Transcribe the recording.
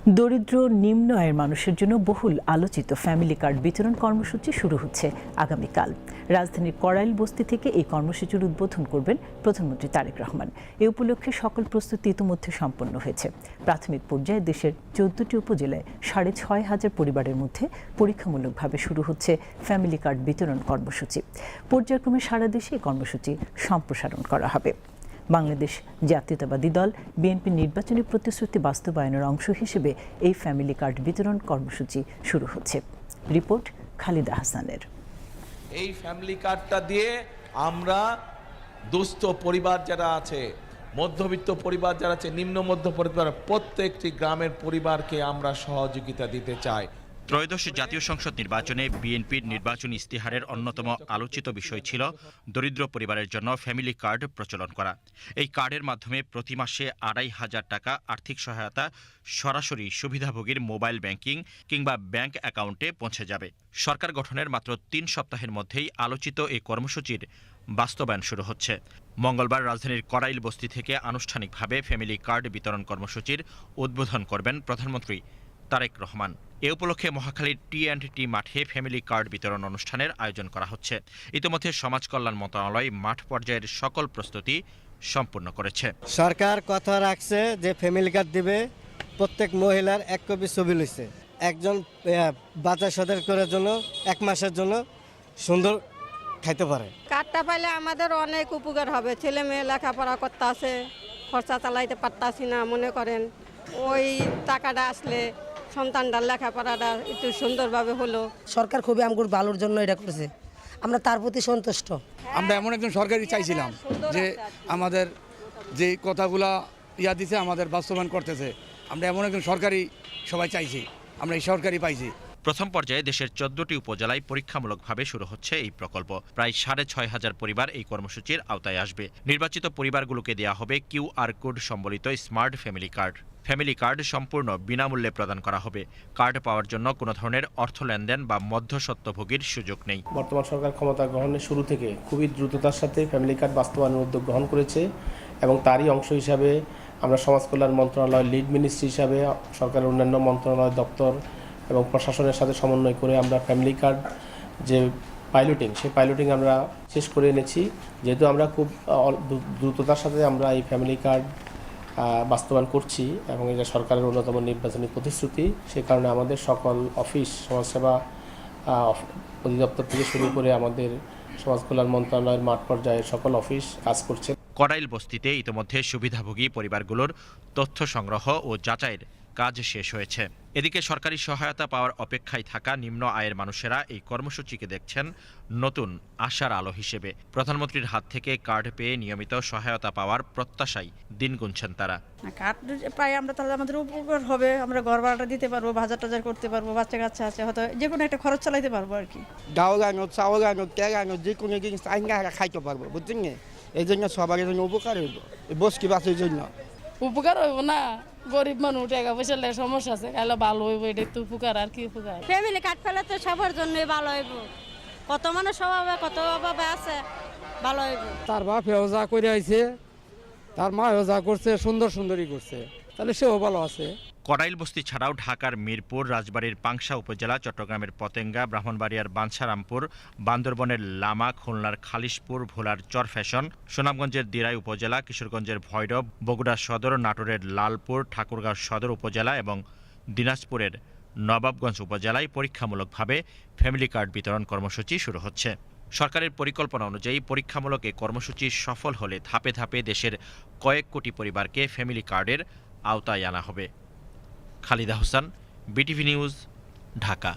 দরিদ্র নিম্ন আয়ের মানুষের জন্য বহুল আলোচিত ফ্যামিলি কার্ড বিতরণ কর্মসূচি শুরু হচ্ছে আগামীকাল। রাজধানীর কড়াইল বস্তি থেকে এই কর্মসূচির উদ্বোধন করবেন প্রধানমন্ত্রী তারেক রহমান। এ উপলক্ষে সকল প্রস্তুতি ইতিমধ্যে সম্পন্ন হয়েছে। প্রাথমিক পর্যায়ে দেশের 14টি উপজেলায় 6,500 পরিবারের মধ্যে পরীক্ষামূলকভাবে শুরু হচ্ছে ফ্যামিলি কার্ড বিতরণ কর্মসূচি। পর্যায়ক্রমে সারা দেশে এই কর্মসূচি সম্প্রসারণ করা হবে। বাংলাদেশ জাতীয়তাবাদী দল বিএনপির নির্বাচনী প্রতিশ্রুতি বাস্তবায়নের অংশ হিসেবে এই ফ্যামিলি কার্ড বিতরণ কর্মসূচি শুরু হচ্ছে। রিপোর্ট খালিদা হাসানের। এই ফ্যামিলি কার্ডটা দিয়ে আমরা দুস্থ পরিবার যারা আছে, মধ্যবিত্ত পরিবার যারা আছে, নিম্ন মধ্য পরিবার, প্রত্যেকটি গ্রামের পরিবারকে আমরা সহযোগিতা দিতে চাই। ত্রয়োদশ জাতীয় সংসদ নির্বাচনে বিএনপির নির্বাচনী ইস্তিহারের অন্যতম আলোচিত বিষয় ছিল দরিদ্র পরিবারের জন্য ফ্যামিলি কার্ড প্রচলন করা। এই কার্ডের মাধ্যমে প্রতি মাসে 2,500 টাকা আর্থিক সহায়তা সরাসরি সুবিধাভোগীর মোবাইল ব্যাংকিং কিংবা ব্যাংক অ্যাকাউন্টে পৌঁছে যাবে। সরকার গঠনের মাত্র 3 সপ্তাহের মধ্যেই আলোচিত এই কর্মসূচির বাস্তবায়ন শুরু হচ্ছে। মঙ্গলবার রাজধানীর কড়াইল বস্তি থেকে আনুষ্ঠানিকভাবে ফ্যামিলি কার্ড বিতরণ কর্মসূচির উদ্বোধন করবেন প্রধানমন্ত্রী তারেক রহমান। এ উপলক্ষে মহাখালীর টি&টি মাঠে ফ্যামিলি কার্ড বিতরণ অনুষ্ঠানের আয়োজন করা হচ্ছে। ইতিমধ্যে সমাজ কল্যাণ মন্ত্রণালয় মাঠ পর্যায়ের সকল প্রস্তুতি সম্পূর্ণ করেছে। সরকার কথা রাখছে যে ফ্যামিলি কার্ড দিবে, প্রত্যেক মহিলার 1 কপি ছবি লইছে। একজন বাচ্চা সদের করার জন্য 1 মাসের জন্য সুন্দর খাইতে পারে। কার্ডটা পাইলে আমাদের অনেক উপকার হবে। ছেলে মেয়ে লেখাপড়া করতে আছে, খরচা চালাইতে পারতাছি না, মনে করেন ওই টাকাটা আসলে সন্তানটার লেখাপড়াটা একটু সুন্দরভাবে হলো। সরকার খুবই আমগুর ভালোর জন্য এটা করেছে, আমরা তার প্রতি সন্তুষ্ট। আমরা এমন একজন সরকারি চাইছিলাম যে আমাদের যে কথাগুলা দিছে আমাদের বাস্তবায়ন করতেছে। আমরা এমন একজন সরকারি সবাই চাইছি, আমরা এই সরকারি পাইছি। প্রথম পর্যায়ে দেশের 14টি উপজেলায় পরীক্ষামূলকভাবে শুরু হচ্ছে এই প্রকল্প। প্রায় 6,500 পরিবার এই কর্মসূচির আওতায় আসবে। নির্বাচিত পরিবারগুলোকে দেওয়া হবে QR কোড সম্বলিত smart family card. Family card সম্পূর্ণ বিনামূল্যে প্রদান করা হবে। কার্ড পাওয়ার জন্য কোনো ধরনের অর্থ লেনদেন বা মধ্যস্বত্বভোগীর সুযোগ নেই। বর্তমান সরকার ক্ষমতা গ্রহণের শুরু থেকে খুবই দ্রুততার সাথে ফ্যামিলি কার্ড বাস্তবায়নের উদ্যোগ গ্রহণ করেছে এবং তারই অংশ হিসাবে আমরা সমাজ কল্যাণ মন্ত্রণালয় লিড মিনিস্ট্রি হিসাবে সরকারের অন্যান্য মন্ত্রণালয় দপ্তর এবং প্রশাসনের সাথে সমন্বয় করে আমরা ফ্যামিলি কার্ড যে সেই পাইলটিং আমরা শেষ করে এনেছি। যেহেতু আমরা খুব দ্রুততার সাথে আমরা এই ফ্যামিলি কার্ড বাস্তবায়ন করছি এবং এটা সরকারের অন্যতম নির্বাচনী প্রতিশ্রুতি, সে কারণে আমাদের সকল অফিস, সমাজসেবা অধিদপ্তর থেকে শুরু করে আমাদের সমাজ কল্যাণ মন্ত্রণালয়ের মাঠ পর্যায়ের সকল অফিস কাজ করছে। কড়াইল বস্তিতে ইতিমধ্যে সুবিধাভোগী পরিবারগুলোর তথ্য সংগ্রহ ও যাচাইয়ের কাজ শেষ হয়েছে। এদিকে সরকারি সহায়তা পাওয়ার অপেক্ষায় থাকা নিম্ন আয়ের মানুষেরা এই কর্মসূচিকে দেখছেন নতুন আশার আলো হিসেবে। প্রধানমন্ত্রীর হাত থেকে কার্ড পেয়ে নিয়মিত সহায়তা পাওয়ার প্রত্যাশায় দিন গুনছেন তারা। কার্ড পাই আমরা, তাহলে আমাদের উপকার হবে, আমরা ঘর ভাড়াটা দিতে পারবো, বাজার টাজার করতে পারবো, বাচ্চা কাচ্চা আছে, হয়তো যে কোনো একটা খরচ চালাইতে পারবো আর কি। ডাউল আনো, চাউল আনো, তেল আনো, যে কোনো জিনিস খাইতে পারবো, বুঝছেন? এই জন্য সবার জন্য উপকার হইব, এই বস্তি বাসের জন্য উপকার হইব না, গরিব মানুষ টাকা পয়সা সমস্যা আছে, তাহলে ভালো হইব, এটা একটু উপকার আর কি উপকার। ফ্যামিলি কার্ড পেলে তো সবার জন্যই ভালো হইব। কত মানুষ অভাবে, কত অভাবে আছে, ভালো হইব। তার বাপ যা করে আইছে, তার মা যা করছে, সুন্দর সুন্দরই করছে, তাহলে সেও ভালো আছে। কড়াইল বস্তি ছাড়াও ঢাকার মিরপুর, রাজবাড়ীর পাংশা উপজেলা, চট্টগ্রামের পতেঙ্গা, ব্রাহ্মণবাড়িয়ার বাঞ্ছারামপুর, বান্দরবনের লামা, খুলনার খালিশপুর, ভোলার চরফ্যাশন, সুনামগঞ্জের দিরাই উপজেলা, কিশোরগঞ্জের ভৈরব, বগুড়া সদর, নাটোরের লালপুর, ঠাকুরগাঁও সদর উপজেলা এবং দিনাজপুরের নবাবগঞ্জ উপজেলায় পরীক্ষামূলকভাবে ফ্যামিলি কার্ড বিতরণ কর্মসূচি শুরু হচ্ছে। সরকারের পরিকল্পনা অনুযায়ী পরীক্ষামূলক এই কর্মসূচি সফল হলে ধাপে ধাপে দেশের কয়েক কোটি পরিবারকে ফ্যামিলি কার্ডের আওতায় আনা হবে। Khalida Hasan, BTV news, Dhaka.